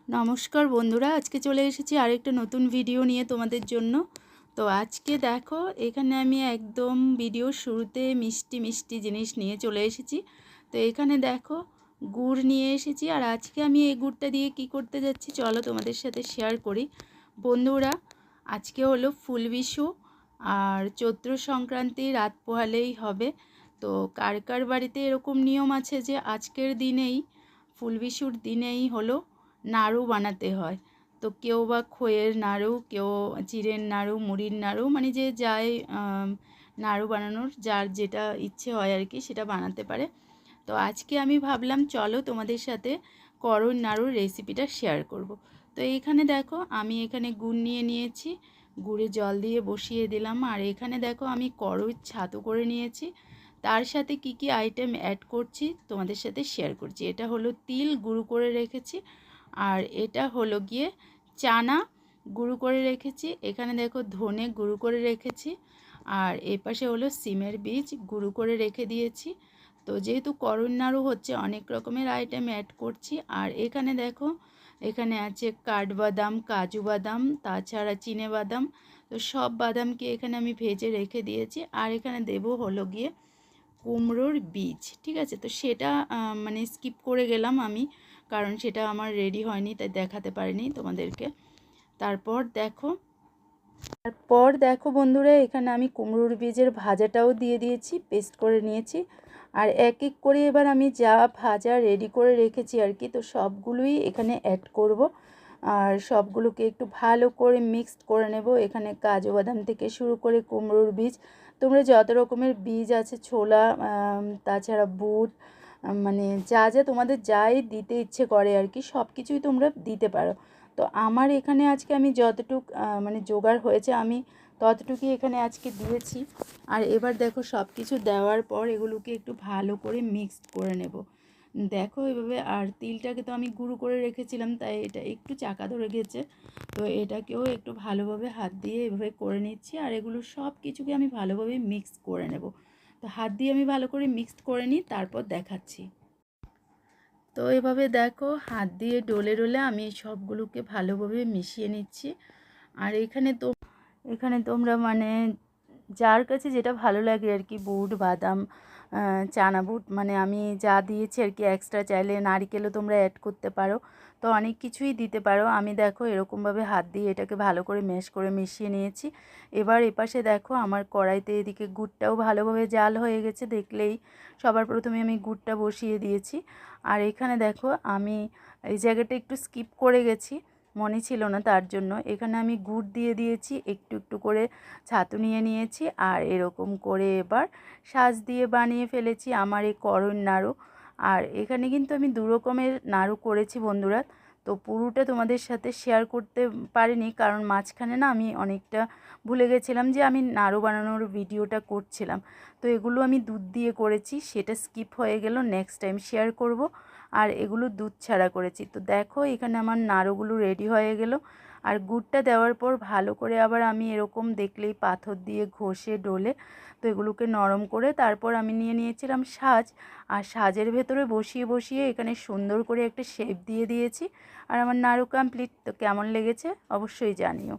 নমস্কার বন্ধুরা, আজকে চলে এসেছি আরেকটা নতুন ভিডিও নিয়ে তোমাদের জন্য। তো আজকে দেখো, এখানে আমি একদম ভিডিওর শুরুতে মিষ্টি মিষ্টি জিনিস নিয়ে চলে এসেছি। তো এখানে দেখো, গুড় নিয়ে এসেছি। আর আজকে আমি এই গুড়টা দিয়ে কি করতে যাচ্ছি চলো তোমাদের সাথে শেয়ার করি। বন্ধুরা, আজকে হলো ফুলবিষু, আর চৈত্র সংক্রান্তি রাত পোহালেই হবে। তো কার কার বাড়িতে এরকম নিয়ম আছে যে আজকের দিনেই, ফুলবিষুর দিনেই হলো নাড়ু বানাতে হয়। তো কেউ বা খইয়ের নাড়ু, কেউ চিড়ের নাড়ু, মুড়ির নাড়ু, মানে যে যাই নাড়ু বানানোর যার যেটা ইচ্ছে হয় আর কি সেটা বানাতে পারে। তো আজকে আমি ভাবলাম চলো তোমাদের সাথে করই নাড়ুর রেসিপিটা শেয়ার করব। তো এইখানে দেখো, আমি এখানে গুড় নিয়ে নিয়েছি, গুড়ে জল দিয়ে বসিয়ে দিলাম। আর এখানে দেখো, আমি করই ছাতু করে নিয়েছি। তার সাথে কি কি আইটেম অ্যাড করছি তোমাদের সাথে শেয়ার করছি। এটা হলো তিল গুঁড়ো করে রেখেছি, আর এটা হলো গিয়ে চানা গুঁড়ো করে রেখেছি। এখানে দেখো ধনে গুঁড়ো করে রেখেছি, আর এপাশে হলো সিমের বীজ গুঁড়ো করে রেখে দিয়েছি। তো যেহেতু করই নাড়ু হচ্ছে, অনেক রকমের আইটেম অ্যাড করছি। আর এখানে দেখো, এখানে আছে কাঠবাদাম, কাজু বাদাম, তাছাড়া চিনে বাদাম। তো সব বাদামকে এখানে আমি ভেজে রেখে দিয়েছি। আর এখানে দেবো হলো গিয়ে কুমড়োর বীজ। ঠিক আছে, তো সেটা মানে স্কিপ করে গেলাম আমি, কারণ সেটা আমার রেডি হয়নি, তাই দেখাতে পারিনি তোমাদেরকে। তারপর দেখো বন্ধুরা, এখানে আমি কুমড়োর বীজের ভাজাটাও দিয়ে দিয়েছি, পেস্ট করে নিয়েছি। আর এক এক করে এবার আমি যা ভাজা রেডি করে রেখেছি আর কি, তো সবগুলোই এখানে অ্যাড করব। আর সবগুলোকে একটু ভালো করে মিক্সড করে নেব। এখানে কাজু বাদাম থেকে শুরু করে কুমড়োর বীজ, তোমরা যত রকমের বীজ আছে, ছোলা, তাছাড়া বুট, মানে যা যা তোমাদের যাই দিতে ইচ্ছে করে আর কি, সব কিছুই তোমরা দিতে পারো। তো আমার এখানে আজকে আমি যতটুক মানে জোগাড় হয়েছে, আমি ততটুকুই এখানে আজকে দিয়েছি। আর এবার দেখো, সব কিছু দেওয়ার পর এগুলোকে একটু ভালো করে মিক্সড করে নেব। দেখো এভাবে। আর তিলটাকে তো আমি গুঁড়ো করে রেখেছিলাম, তাই এটা একটু চাকা ধরে গেছে। তো এটাকেও একটু ভালোভাবে হাত দিয়ে এভাবে করে নিচ্ছি। আর এগুলো সব কিছুকে আমি ভালোভাবে মিক্স করে নেব। তো হাত দিয়ে আমি ভালো করে মিক্সড করে নিই, তারপর দেখাচ্ছি। তো এভাবে দেখো, হাত দিয়ে ডলে ডলে আমি সবগুলোকে ভালোভাবে মিশিয়ে নিচ্ছি। আর এখানে তোমরা মানে যার কাছে যেটা ভালো লাগে আর কি, বুট, বাদাম, চানা বুট, মানে আমি যা দিয়েছি আর কি, এক্সট্রা চাইলে নারকেলও তোমরা অ্যাড করতে পারো। তো অনেক কিছুই দিতে পারো। আমি দেখো এরকমভাবে হাত দিয়ে এটাকে ভালো করে ম্যাশ করে মিশিয়ে নিয়েছি। এবার এপাশে দেখো, আমার কড়াইতে এদিকে গুড়টাও ভালোভাবে জাল হয়ে গেছে, দেখলেই সবার প্রথমে আমি গুড়টা বসিয়ে দিয়েছি। আর এখানে দেখো, আমি এই জায়গাটা একটু স্কিপ করে গেছি, মনে ছিল না, তার জন্য এখানে আমি গুড় দিয়ে দিয়েছি, একটু একটু করে ছাতু নিয়ে নিয়েছি। আর এরকম করে এবার সাজ দিয়ে বানিয়ে ফেলেছি আমার এই করই নাড়ু। আর এখানে কিন্তু আমি দু রকমের নাড়ু করেছি বন্ধুরা। তো পুরোটা তোমাদের সাথে শেয়ার করতে পারিনি, কারণ মাঝখানে না আমি অনেকটা ভুলে গেছিলাম যে আমি নাড়ু বানানোর ভিডিওটা করছিলাম। তো এগুলো আমি দুধ দিয়ে করেছি, সেটা স্কিপ হয়ে গেল, নেক্সট টাইম শেয়ার করব। আর এগুলো দুধ ছাড়া করেছি। তো দেখো, এখানে আমার নাড়ুগুলো রেডি হয়ে গেল। আর গুড়টা দেওয়ার পর ভালো করে আবার আমি এরকম দেখলেই পাথর দিয়ে ঘষে ডলে, তো এগুলোকে নরম করে তারপর আমি নিয়ে নিয়েছিলাম সাজ। আর সাজের ভেতরে বসিয়ে বসিয়ে এখানে সুন্দর করে একটা শেপ দিয়ে দিয়েছি। আর আমার নাড়ু কমপ্লিট। তো কেমন লেগেছে অবশ্যই জানিও।